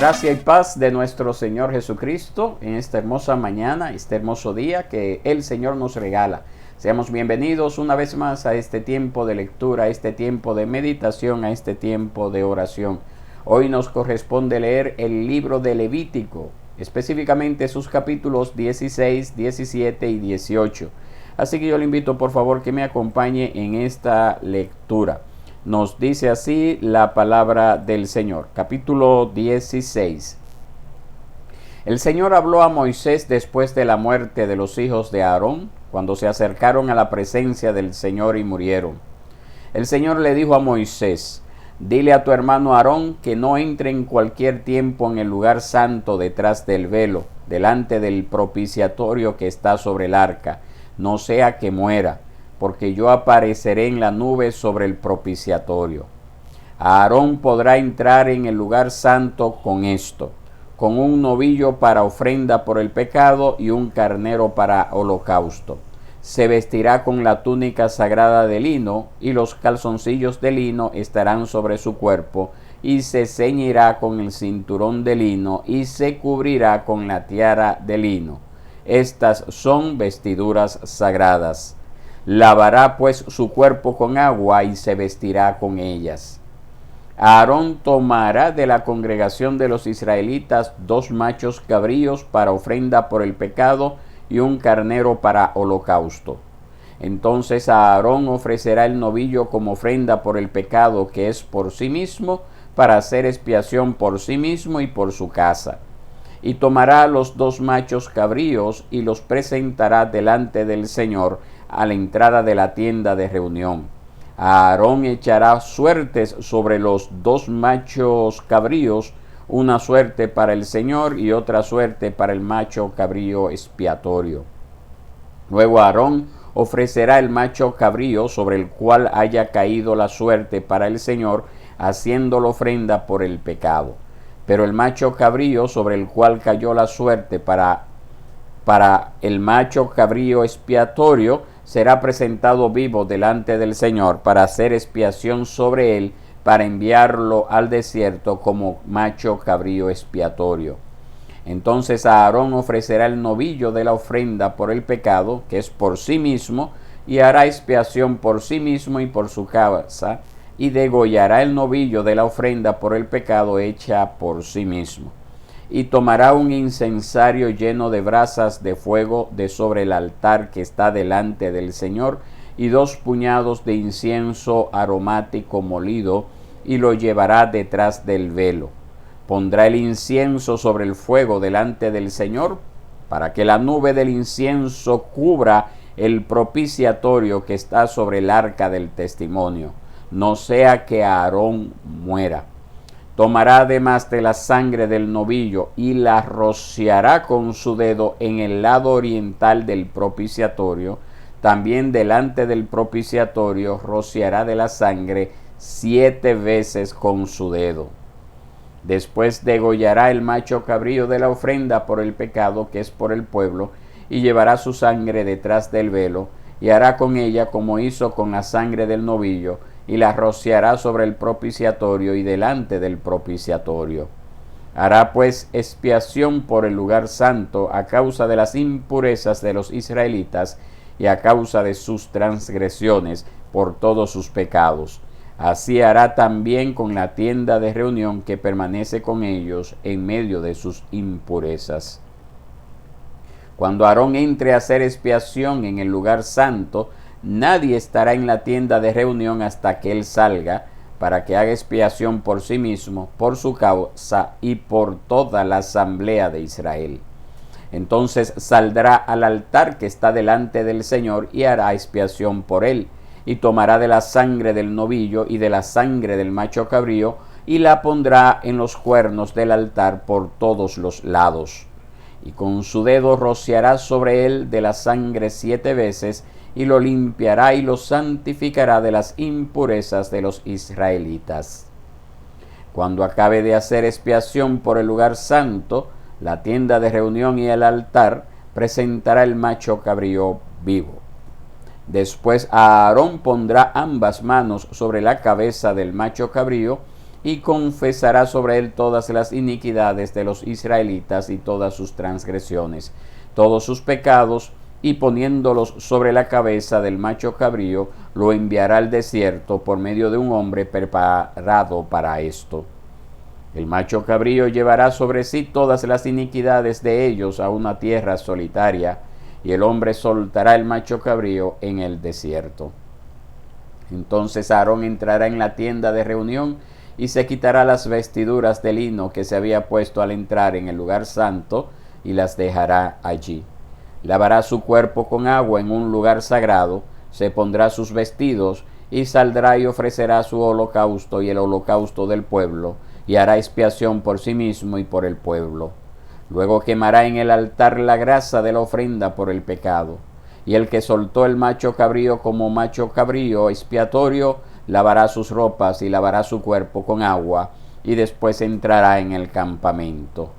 Gracia y paz de nuestro Señor Jesucristo en esta hermosa mañana, este hermoso día que el Señor nos regala. Seamos bienvenidos una vez más a este tiempo de lectura, a este tiempo de meditación, a este tiempo de oración. Hoy nos corresponde leer el libro de Levítico, específicamente sus capítulos 16, 17 y 18. Así que yo le invito por favor que me acompañe en esta lectura. Nos dice así la palabra del Señor, capítulo 16. El Señor habló a Moisés después de la muerte de los hijos de Aarón, cuando se acercaron a la presencia del Señor y murieron. El Señor le dijo a Moisés: dile a tu hermano Aarón que no entre en cualquier tiempo en el lugar santo detrás del velo, delante del propiciatorio que está sobre el arca, no sea que muera, porque yo apareceré en la nube sobre el propiciatorio. Aarón podrá entrar en el lugar santo con esto: con un novillo para ofrenda por el pecado y un carnero para holocausto. Se vestirá con la túnica sagrada de lino, y los calzoncillos de lino estarán sobre su cuerpo, y se ceñirá con el cinturón de lino, y se cubrirá con la tiara de lino. Estas son vestiduras sagradas. Lavará pues su cuerpo con agua y se vestirá con ellas. Aarón tomará de la congregación de los israelitas 2 machos cabríos para ofrenda por el pecado y un carnero para holocausto. Entonces Aarón ofrecerá el novillo como ofrenda por el pecado, que es por sí mismo, para hacer expiación por sí mismo y por su casa. Y tomará los 2 machos cabríos y los presentará delante del Señor a la entrada de la tienda de reunión. Aarón echará suertes sobre los 2 machos cabríos, una suerte para el Señor y otra suerte para el macho cabrío expiatorio. Luego Aarón ofrecerá el macho cabrío sobre el cual haya caído la suerte para el Señor, haciéndolo ofrenda por el pecado. Pero el macho cabrío sobre el cual cayó la suerte para el macho cabrío expiatorio será presentado vivo delante del Señor para hacer expiación sobre él, para enviarlo al desierto como macho cabrío expiatorio. Entonces Aarón ofrecerá el novillo de la ofrenda por el pecado, que es por sí mismo, y hará expiación por sí mismo y por su casa, y degollará el novillo de la ofrenda por el pecado hecha por sí mismo. Y tomará un incensario lleno de brasas de fuego de sobre el altar que está delante del Señor, y 2 puñados de incienso aromático molido, y lo llevará detrás del velo. Pondrá el incienso sobre el fuego delante del Señor, para que la nube del incienso cubra el propiciatorio que está sobre el arca del testimonio, no sea que Aarón muera. Tomará además de la sangre del novillo y la rociará con su dedo en el lado oriental del propiciatorio. También delante del propiciatorio rociará de la sangre 7 veces con su dedo. Después degollará el macho cabrío de la ofrenda por el pecado, que es por el pueblo, y llevará su sangre detrás del velo, y hará con ella como hizo con la sangre del novillo, y la rociará sobre el propiciatorio y delante del propiciatorio. Hará pues expiación por el lugar santo a causa de las impurezas de los israelitas y a causa de sus transgresiones por todos sus pecados. Así hará también con la tienda de reunión que permanece con ellos en medio de sus impurezas. Cuando Aarón entre a hacer expiación en el lugar santo, nadie estará en la tienda de reunión hasta que él salga, para que haga expiación por sí mismo, por su causa y por toda la asamblea de Israel. Entonces saldrá al altar que está delante del Señor y hará expiación por él, y tomará de la sangre del novillo y de la sangre del macho cabrío, y la pondrá en los cuernos del altar por todos los lados. Y con su dedo rociará sobre él de la sangre 7 veces, y lo limpiará y lo santificará de las impurezas de los israelitas. Cuando acabe de hacer expiación por el lugar santo, la tienda de reunión y el altar, presentará el macho cabrío vivo. Después Aarón pondrá ambas manos sobre la cabeza del macho cabrío y confesará sobre él todas las iniquidades de los israelitas y todas sus transgresiones, todos sus pecados, y poniéndolos sobre la cabeza del macho cabrío, lo enviará al desierto por medio de un hombre preparado para esto. El macho cabrío llevará sobre sí todas las iniquidades de ellos a una tierra solitaria, y el hombre soltará el macho cabrío en el desierto. Entonces Aarón entrará en la tienda de reunión y se quitará las vestiduras de lino que se había puesto al entrar en el lugar santo y las dejará allí. Lavará su cuerpo con agua en un lugar sagrado, se pondrá sus vestidos y saldrá y ofrecerá su holocausto y el holocausto del pueblo, y hará expiación por sí mismo y por el pueblo. Luego quemará en el altar la grasa de la ofrenda por el pecado. Y el que soltó el macho cabrío como macho cabrío expiatorio, lavará sus ropas y lavará su cuerpo con agua, y después entrará en el campamento.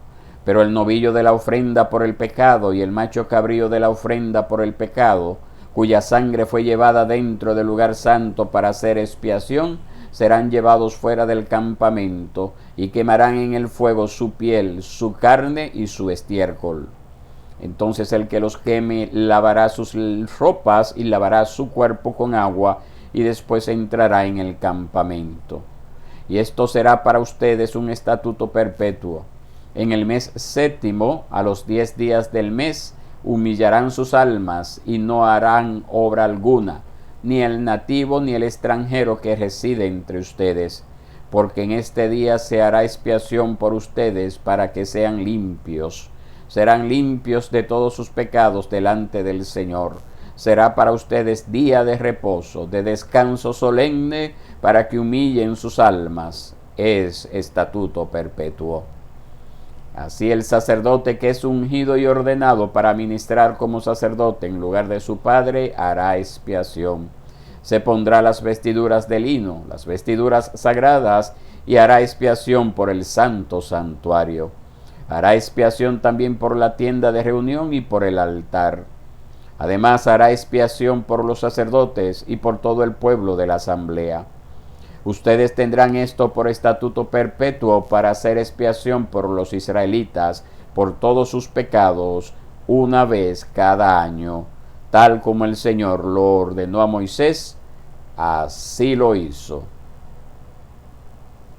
Pero el novillo de la ofrenda por el pecado y el macho cabrío de la ofrenda por el pecado, cuya sangre fue llevada dentro del lugar santo para hacer expiación, serán llevados fuera del campamento, y quemarán en el fuego su piel, su carne y su estiércol. Entonces el que los queme lavará sus ropas y lavará su cuerpo con agua, y después entrará en el campamento. Y esto será para ustedes un estatuto perpetuo. En el mes séptimo, a los 10 días del mes, humillarán sus almas y no harán obra alguna, ni el nativo ni el extranjero que reside entre ustedes, porque en este día se hará expiación por ustedes para que sean limpios. Serán limpios de todos sus pecados delante del Señor. Será para ustedes día de reposo, de descanso solemne, para que humillen sus almas. Es estatuto perpetuo. Así el sacerdote que es ungido y ordenado para ministrar como sacerdote en lugar de su padre, hará expiación. Se pondrá las vestiduras de lino, las vestiduras sagradas, y hará expiación por el santo santuario. Hará expiación también por la tienda de reunión y por el altar. Además hará expiación por los sacerdotes y por todo el pueblo de la asamblea. Ustedes tendrán esto por estatuto perpetuo para hacer expiación por los israelitas, por todos sus pecados, una vez cada año. Tal como el Señor lo ordenó a Moisés, así lo hizo.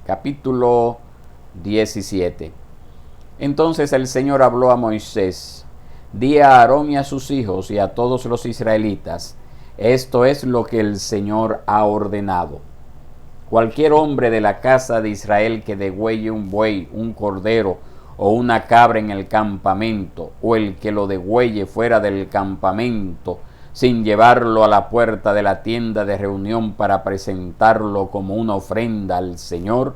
Capítulo 17. Entonces el Señor habló a Moisés: Di a Aarón y a sus hijos y a todos los israelitas, esto es lo que el Señor ha ordenado. Cualquier hombre de la casa de Israel que degüelle un buey, un cordero o una cabra en el campamento, o el que lo degüelle fuera del campamento, sin llevarlo a la puerta de la tienda de reunión para presentarlo como una ofrenda al Señor,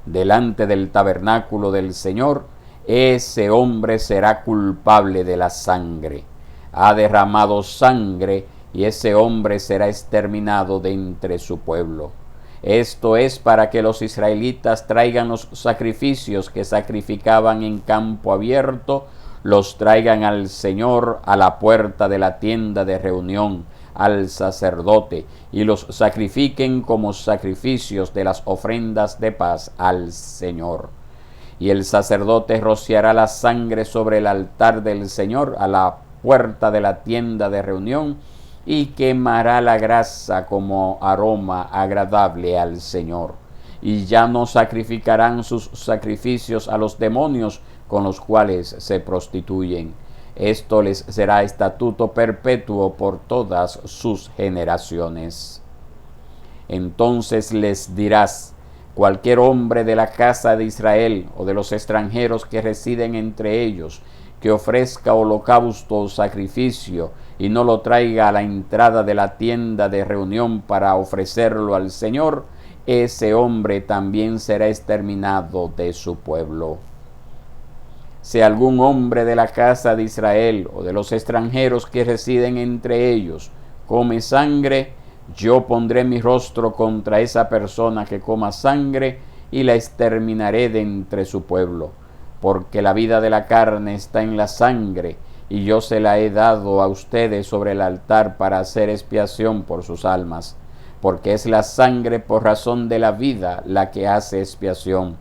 delante del tabernáculo del Señor, ese hombre será culpable de la sangre. Ha derramado sangre, y ese hombre será exterminado de entre su pueblo. Esto es para que los israelitas traigan los sacrificios que sacrificaban en campo abierto, los traigan al Señor a la puerta de la tienda de reunión, al sacerdote, y los sacrifiquen como sacrificios de las ofrendas de paz al Señor. Y el sacerdote rociará la sangre sobre el altar del Señor a la puerta de la tienda de reunión, y quemará la grasa como aroma agradable al Señor. Y ya no sacrificarán sus sacrificios a los demonios con los cuales se prostituyen. Esto les será estatuto perpetuo por todas sus generaciones. Entonces les dirás: cualquier hombre de la casa de Israel o de los extranjeros que residen entre ellos, que ofrezca holocausto o sacrificio y no lo traiga a la entrada de la tienda de reunión para ofrecerlo al Señor, ese hombre también será exterminado de su pueblo. Si algún hombre de la casa de Israel o de los extranjeros que residen entre ellos come sangre, yo pondré mi rostro contra esa persona que coma sangre y la exterminaré de entre su pueblo, porque la vida de la carne está en la sangre, y yo se la he dado a ustedes sobre el altar para hacer expiación por sus almas. porque es la sangre por razón de la vida la que hace expiación.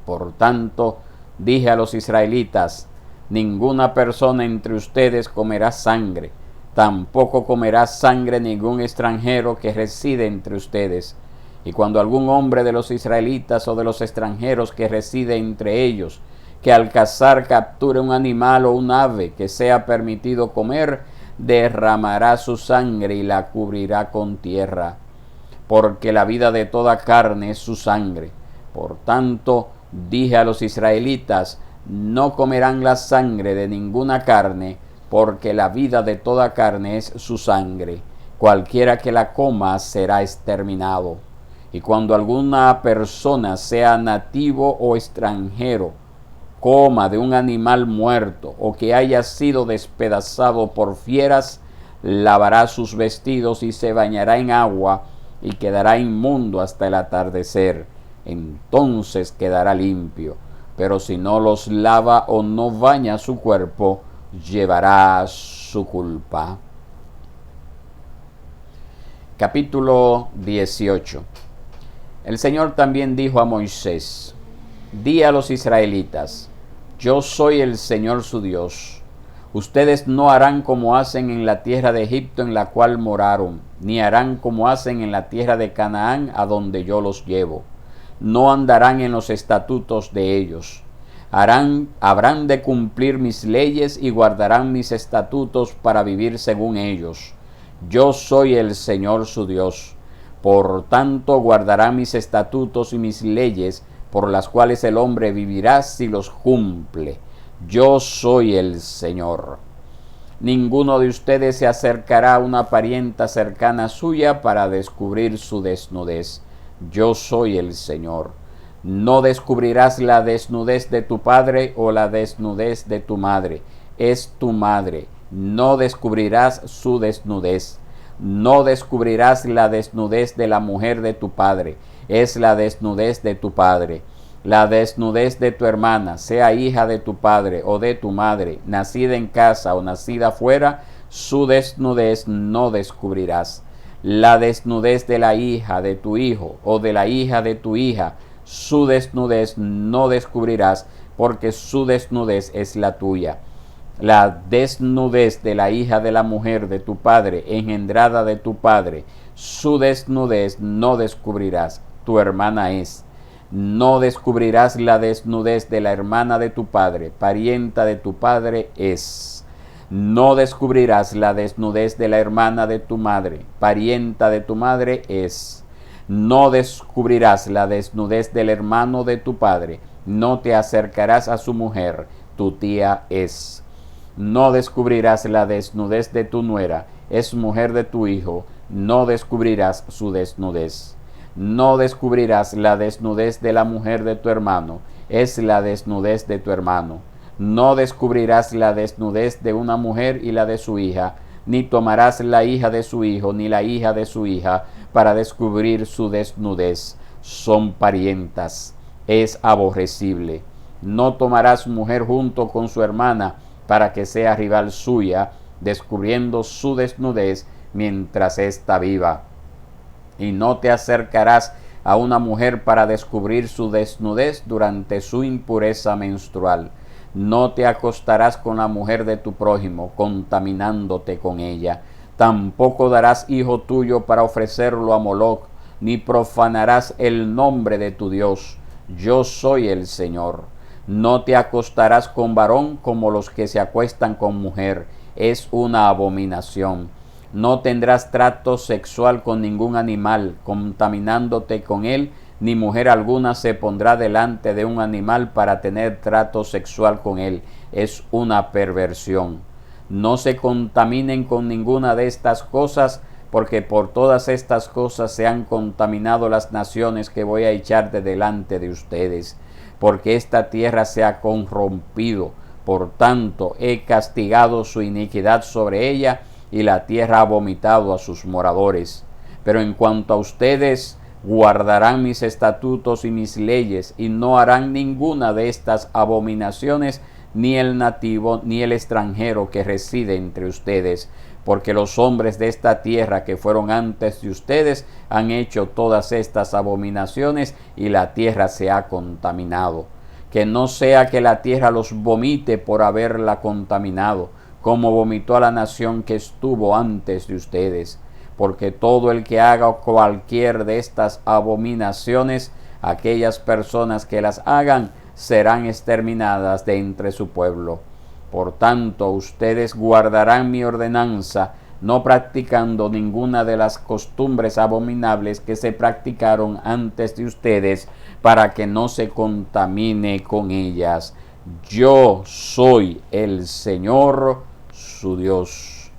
Por tanto, dije a los israelitas: ninguna persona entre ustedes comerá sangre, tampoco comerá sangre ningún extranjero que reside entre ustedes. Y cuando algún hombre de los israelitas o de los extranjeros que reside entre ellos, que al cazar capture un animal o un ave que sea permitido comer, derramará su sangre y la cubrirá con tierra, porque la vida de toda carne es su sangre. Por tanto, dije a los israelitas: no comerán la sangre de ninguna carne, porque la vida de toda carne es su sangre. Cualquiera que la coma será exterminado. Y cuando alguna persona, sea nativo o extranjero, coma de un animal muerto o que haya sido despedazado por fieras, lavará sus vestidos y se bañará en agua y quedará inmundo hasta el atardecer. Entonces quedará limpio. Pero si no los lava o no baña su cuerpo, llevará su culpa. Capítulo 18. El Señor también dijo a Moisés: di a los israelitas: yo soy el Señor su Dios. Ustedes no harán como hacen en la tierra de Egipto en la cual moraron, ni harán como hacen en la tierra de Canaán a donde yo los llevo. No andarán en los estatutos de ellos. Habrán de cumplir mis leyes y guardarán mis estatutos para vivir según ellos. Yo soy el Señor su Dios. Por tanto, guardarán mis estatutos y mis leyes, por las cuales el hombre vivirá si los cumple. Yo soy el Señor. Ninguno de ustedes se acercará a una parienta cercana suya para descubrir su desnudez. Yo soy el Señor. No descubrirás la desnudez de tu padre o la desnudez de tu madre. Es tu madre. No descubrirás su desnudez. No descubrirás la desnudez de la mujer de tu padre. Es la desnudez de tu padre. La desnudez de tu hermana, sea hija de tu padre o de tu madre, nacida en casa o nacida fuera, su desnudez no descubrirás. La desnudez de la hija de tu hijo o de la hija de tu hija, su desnudez no descubrirás, porque su desnudez es la tuya. La desnudez de la hija de la mujer de tu padre, engendrada de tu padre, su desnudez no descubrirás, tu hermana es. No descubrirás la desnudez de la hermana de tu padre, parienta de tu padre es. No descubrirás la desnudez de la hermana de tu madre, parienta de tu madre es. No descubrirás la desnudez del hermano de tu padre, no te acercarás a su mujer, tu tía es. No descubrirás la desnudez de tu nuera, es mujer de tu hijo, no descubrirás su desnudez. No descubrirás la desnudez de la mujer de tu hermano, es la desnudez de tu hermano. No descubrirás la desnudez de una mujer y la de su hija, ni tomarás la hija de su hijo, ni la hija de su hija, para descubrir su desnudez. Son parientas, es aborrecible. No tomarás mujer junto con su hermana, para que sea rival suya, descubriendo su desnudez mientras está viva. Y no te acercarás a una mujer para descubrir su desnudez durante su impureza menstrual. No te acostarás con la mujer de tu prójimo, contaminándote con ella. Tampoco darás hijo tuyo para ofrecerlo a Moloc, ni profanarás el nombre de tu Dios. Yo soy el Señor. No te acostarás con varón como los que se acuestan con mujer. Es una abominación. No tendrás trato sexual con ningún animal, contaminándote con él, ni mujer alguna se pondrá delante de un animal para tener trato sexual con él. Es una perversión. No se contaminen con ninguna de estas cosas, porque por todas estas cosas se han contaminado las naciones que voy a echar de delante de ustedes, porque esta tierra se ha corrompido. Por tanto, he castigado su iniquidad sobre ella, y la tierra ha vomitado a sus moradores. Pero en cuanto a ustedes, guardarán mis estatutos y mis leyes, y no harán ninguna de estas abominaciones ni el nativo, ni el extranjero que reside entre ustedes, porque los hombres de esta tierra que fueron antes de ustedes han hecho todas estas abominaciones y la tierra se ha contaminado. Que no sea que la tierra los vomite por haberla contaminado, como vomitó a la nación que estuvo antes de ustedes. Porque todo el que haga cualquier de estas abominaciones, aquellas personas que las hagan serán exterminadas de entre su pueblo. Por tanto, ustedes guardarán mi ordenanza, no practicando ninguna de las costumbres abominables que se practicaron antes de ustedes, para que no se contamine con ellas. Yo soy el Señor, su Dios.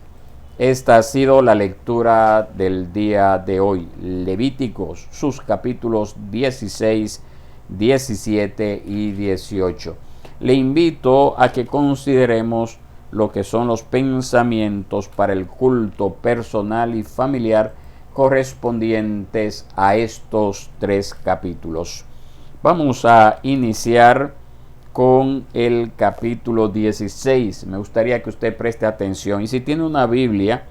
Esta ha sido la lectura del día de hoy. Levíticos, sus capítulos 16, 17 y 18. Le invito a que consideremos lo que son los pensamientos para el culto personal y familiar correspondientes a estos 3 capítulos. Vamos a iniciar con el capítulo 16. Me gustaría que usted preste atención, y si tiene una Biblia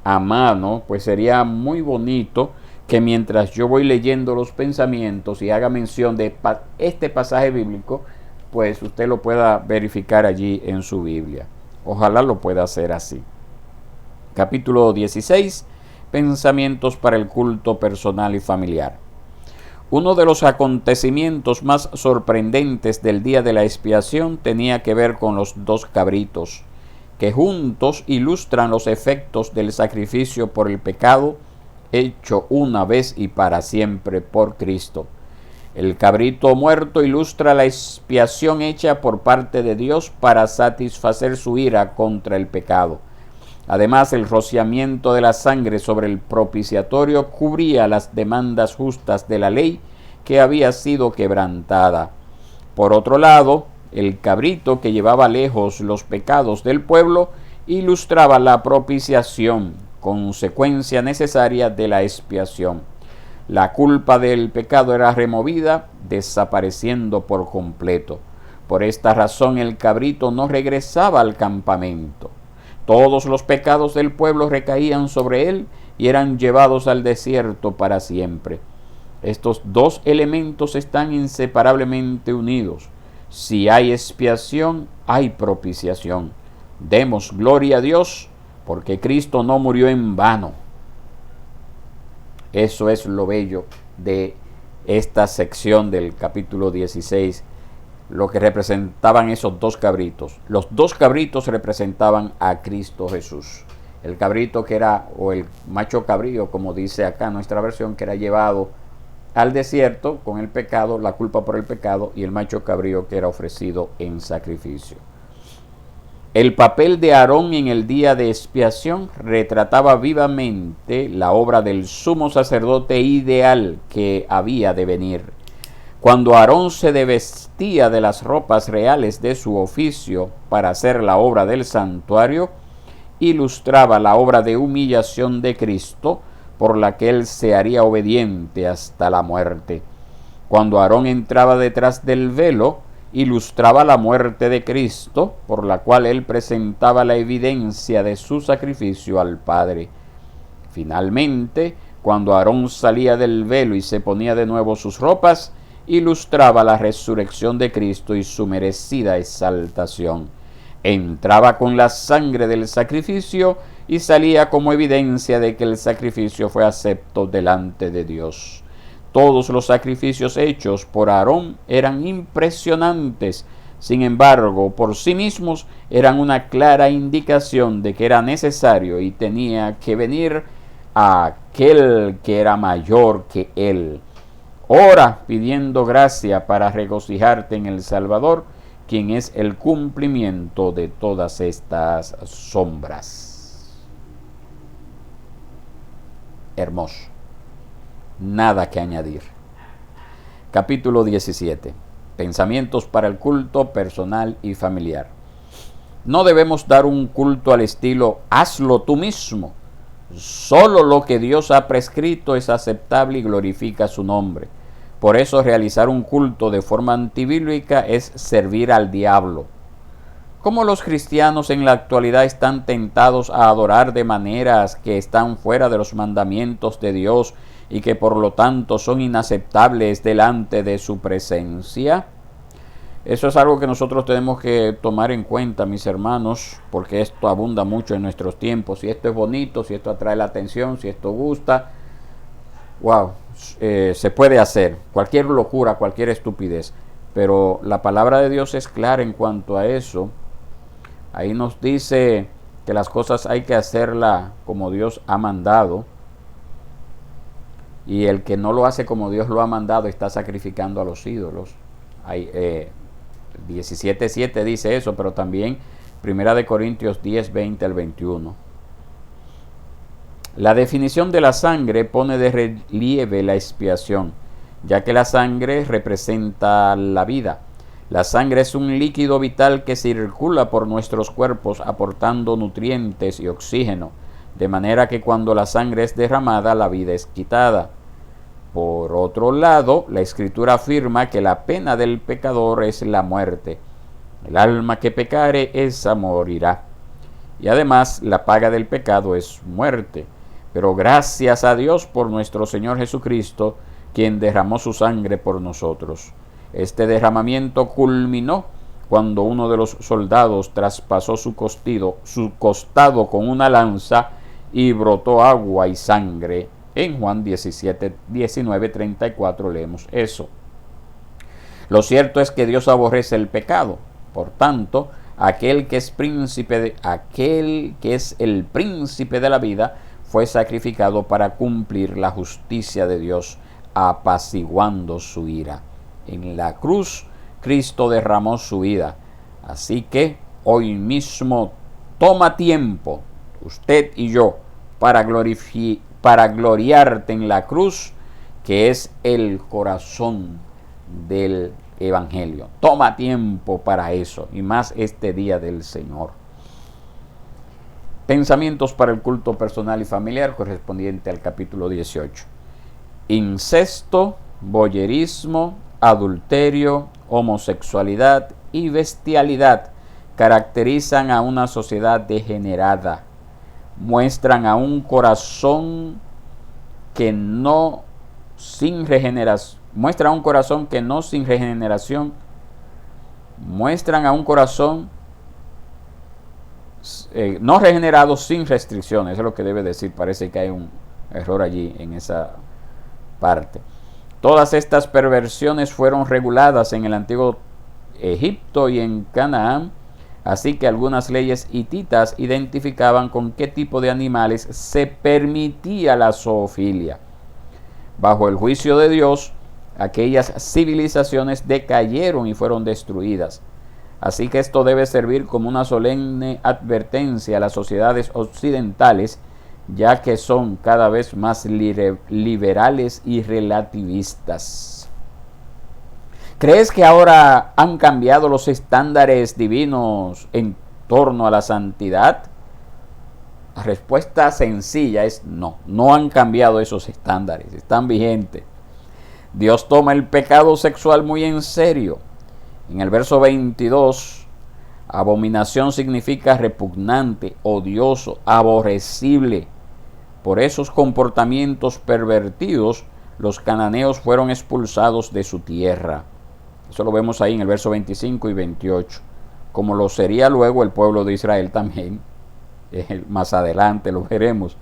a mano, pues sería muy bonito que mientras yo voy leyendo los pensamientos y haga mención de este pasaje bíblico, pues usted lo pueda verificar allí en su Biblia. Ojalá lo pueda hacer así. Capítulo 16, pensamientos para el culto personal y familiar. Uno de los acontecimientos más sorprendentes del día de la expiación tenía que ver con los 2 cabritos, que juntos ilustran los efectos del sacrificio por el pecado hecho una vez y para siempre por Cristo. El cabrito muerto ilustra la expiación hecha por parte de Dios para satisfacer su ira contra el pecado. Además, el rociamiento de la sangre sobre el propiciatorio cubría las demandas justas de la ley que había sido quebrantada. Por otro lado, el cabrito que llevaba lejos los pecados del pueblo ilustraba la propiciación, consecuencia necesaria de la expiación. La culpa del pecado era removida, desapareciendo por completo. Por esta razón el cabrito no regresaba al campamento. Todos los pecados del pueblo recaían sobre él y eran llevados al desierto para siempre. Estos 2 elementos están inseparablemente unidos. Si hay expiación, hay propiciación. Demos gloria a Dios, porque Cristo no murió en vano. Eso es lo bello de esta sección del capítulo 16, lo que representaban esos 2 cabritos. Los 2 cabritos representaban a Cristo Jesús. El cabrito que era, o el macho cabrío, como dice acá nuestra versión, que era llevado al desierto con el pecado, la culpa por el pecado, y el macho cabrío que era ofrecido en sacrificio. El papel de Aarón en el día de expiación retrataba vivamente la obra del sumo sacerdote ideal que había de venir. Cuando Aarón se desvestía de las ropas reales de su oficio para hacer la obra del santuario, ilustraba la obra de humillación de Cristo, por la que él se haría obediente hasta la muerte. Cuando Aarón entraba detrás del velo, ilustraba la muerte de Cristo, por la cual él presentaba la evidencia de su sacrificio al Padre. Finalmente, cuando Aarón salía del velo y se ponía de nuevo sus ropas, ilustraba la resurrección de Cristo y su merecida exaltación. Entraba con la sangre del sacrificio y salía como evidencia de que el sacrificio fue acepto delante de Dios. Todos los sacrificios hechos por Aarón eran impresionantes. Sin embargo, por sí mismos eran una clara indicación de que era necesario y tenía que venir aquel que era mayor que él. Ora pidiendo gracia para regocijarte en el Salvador, quien es el cumplimiento de todas estas sombras. Hermoso. Nada que añadir. Capítulo 17. Pensamientos para el culto personal y familiar. No debemos dar un culto al estilo hazlo tú mismo. Solo lo que Dios ha prescrito es aceptable y glorifica su nombre. Por eso realizar un culto de forma antibíblica es servir al diablo. ¿Cómo los cristianos en la actualidad están tentados a adorar de maneras que están fuera de los mandamientos de Dios y que por lo tanto son inaceptables delante de su presencia? Eso es algo que nosotros tenemos que tomar en cuenta, mis hermanos, porque esto abunda mucho en nuestros tiempos. Si esto es bonito, si esto atrae la atención, si esto gusta, wow, se puede hacer cualquier locura, cualquier estupidez. Pero la palabra de Dios es clara en cuanto a eso. Ahí nos dice que las cosas hay que hacerlas como Dios ha mandado. Y el que no lo hace como Dios lo ha mandado está sacrificando a los ídolos. Hay, 17:7 dice eso, pero también 1 Corintios 10:20 al 21. La definición de la sangre pone de relieve la expiación, ya que la sangre representa la vida. La sangre es un líquido vital que circula por nuestros cuerpos aportando nutrientes y oxígeno, de manera que cuando la sangre es derramada, la vida es quitada. Por otro lado, la Escritura afirma que la pena del pecador es la muerte. El alma que pecare, esa morirá. Y además, la paga del pecado es muerte. Pero gracias a Dios por nuestro Señor Jesucristo, quien derramó su sangre por nosotros. Este derramamiento culminó cuando uno de los soldados traspasó su costado con una lanza y brotó agua y sangre. En Juan 19:34 leemos eso. Lo cierto es que Dios aborrece el pecado. Por tanto, aquel que es el príncipe de la vida fue sacrificado para cumplir la justicia de Dios, apaciguando su ira. En la cruz, Cristo derramó su vida. Así que hoy mismo toma tiempo, usted y yo, para gloriarte en la cruz, que es el corazón del Evangelio. Toma tiempo para eso, y más este día del Señor. Pensamientos para el culto personal y familiar correspondiente al capítulo 18. Incesto, voyerismo, adulterio, homosexualidad y bestialidad caracterizan a una sociedad degenerada. Muestran a un corazón que no sin regeneración, muestran a un corazón que no sin regeneración, muestran a un corazón no regenerado sin restricciones. Eso es lo que debe decir. Parece que hay un error allí en esa parte. Todas estas perversiones fueron reguladas en el antiguo Egipto y en Canaán, así que algunas leyes hititas identificaban con qué tipo de animales se permitía la zoofilia. Bajo el juicio de Dios, aquellas civilizaciones decayeron y fueron destruidas. Así que esto debe servir como una solemne advertencia a las sociedades occidentales, ya que son cada vez más liberales y relativistas. ¿Crees que ahora han cambiado los estándares divinos en torno a la santidad? La respuesta sencilla es no, no han cambiado esos estándares, están vigentes. Dios toma el pecado sexual muy en serio. En el verso 22, abominación significa repugnante, odioso, aborrecible. Por esos comportamientos pervertidos, los cananeos fueron expulsados de su tierra. Eso lo vemos ahí en el verso 25 y 28. Como lo sería luego el pueblo de Israel también. Más adelante lo veremos.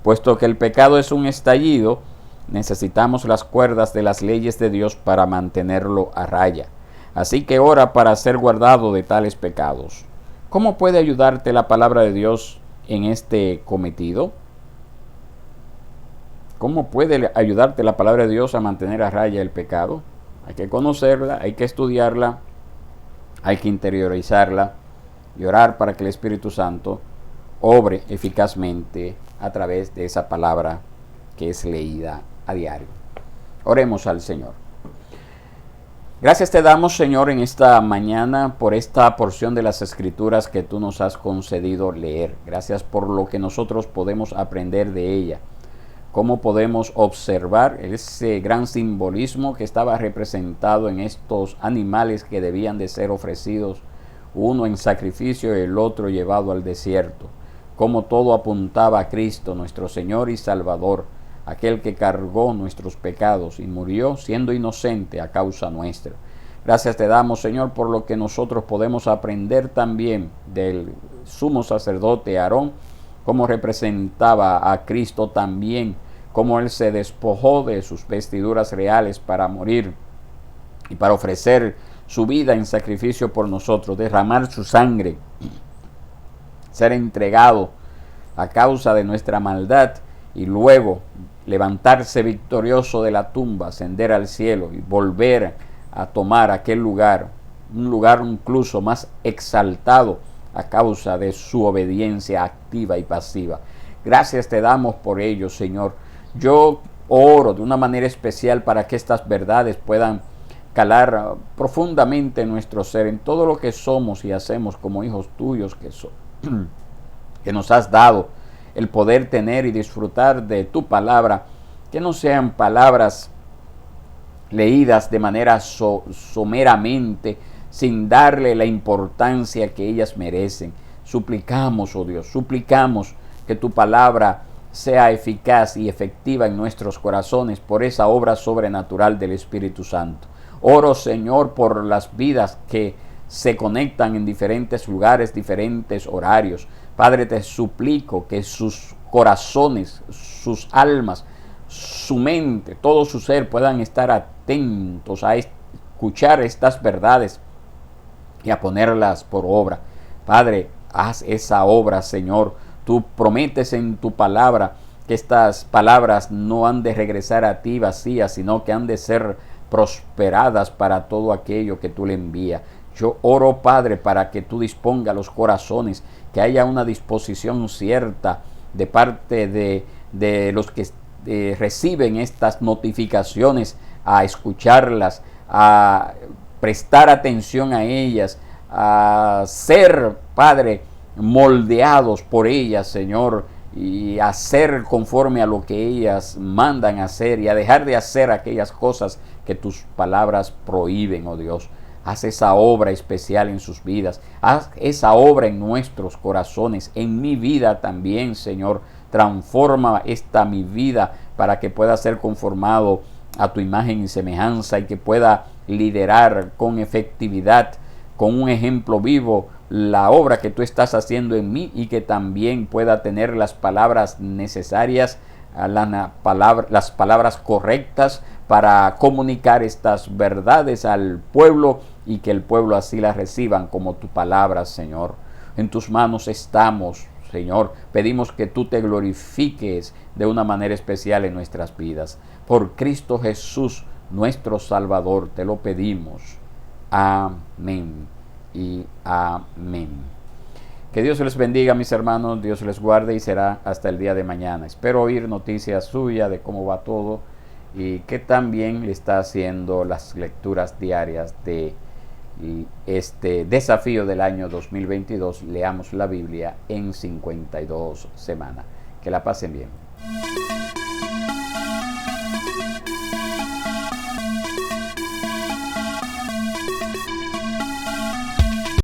Puesto que el pecado es un estallido, necesitamos las cuerdas de las leyes de Dios para mantenerlo a raya. Así que ora para ser guardado de tales pecados. ¿Cómo puede ayudarte la palabra de Dios en este cometido? ¿Cómo puede ayudarte la palabra de Dios a mantener a raya el pecado? Hay que conocerla, hay que estudiarla, hay que interiorizarla y orar para que el Espíritu Santo obre eficazmente a través de esa palabra que es leída a diario. Oremos al Señor. Gracias te damos, Señor, en esta mañana por esta porción de las Escrituras que tú nos has concedido leer. Gracias por lo que nosotros podemos aprender de ella. Cómo podemos observar ese gran simbolismo que estaba representado en estos animales que debían de ser ofrecidos uno en sacrificio y el otro llevado al desierto. Como todo apuntaba a Cristo, nuestro Señor y Salvador, aquel que cargó nuestros pecados y murió siendo inocente a causa nuestra. Gracias te damos, Señor, por lo que nosotros podemos aprender también del sumo sacerdote Aarón, cómo representaba a Cristo también, cómo él se despojó de sus vestiduras reales para morir y para ofrecer su vida en sacrificio por nosotros, derramar su sangre, ser entregado a causa de nuestra maldad y luego levantarse victorioso de la tumba, ascender al cielo y volver a tomar aquel lugar, un lugar incluso más exaltado a causa de su obediencia activa y pasiva. Gracias te damos por ello, Señor. Yo oro de una manera especial para que estas verdades puedan calar profundamente en nuestro ser, en todo lo que somos y hacemos como hijos tuyos que nos has dado el poder tener y disfrutar de tu palabra, que no sean palabras leídas de manera someramente, sin darle la importancia que ellas merecen. Suplicamos, oh Dios, suplicamos que tu palabra sea eficaz y efectiva en nuestros corazones por esa obra sobrenatural del Espíritu Santo. Oro, Señor, por las vidas que se conectan en diferentes lugares, diferentes horarios. Padre, te suplico que sus corazones, sus almas, su mente, todo su ser puedan estar atentos a escuchar estas verdades y a ponerlas por obra. Padre, haz esa obra, Señor. Tú prometes en tu palabra que estas palabras no han de regresar a ti vacías, sino que han de ser prosperadas para todo aquello que tú le envías. Yo oro, Padre, para que tú dispongas los corazones, que haya una disposición cierta de parte de los que reciben estas notificaciones a escucharlas, a prestar atención a ellas, a ser, Padre, moldeados por ellas, Señor, y a hacer conforme a lo que ellas mandan hacer y a dejar de hacer aquellas cosas que tus palabras prohíben, oh Dios. Haz esa obra especial en sus vidas, haz esa obra en nuestros corazones, en mi vida también, Señor. Transforma mi vida para que pueda ser conformado a tu imagen y semejanza y que pueda liderar con efectividad, con un ejemplo vivo, la obra que tú estás haciendo en mí y que también pueda tener las palabras necesarias, las palabras correctas para comunicar estas verdades al pueblo y que el pueblo así las reciban como tu palabra, Señor. En tus manos estamos, Señor. Pedimos que tú te glorifiques de una manera especial en nuestras vidas. Por Cristo Jesús, nuestro Salvador, te lo pedimos. Amén y amén. Que Dios les bendiga, mis hermanos, Dios les guarde y será hasta el día de mañana. Espero oír noticias suyas de cómo va todo y que también está haciendo las lecturas diarias de este desafío del año 2022. Leamos la Biblia en 52 semanas. Que la pasen bien.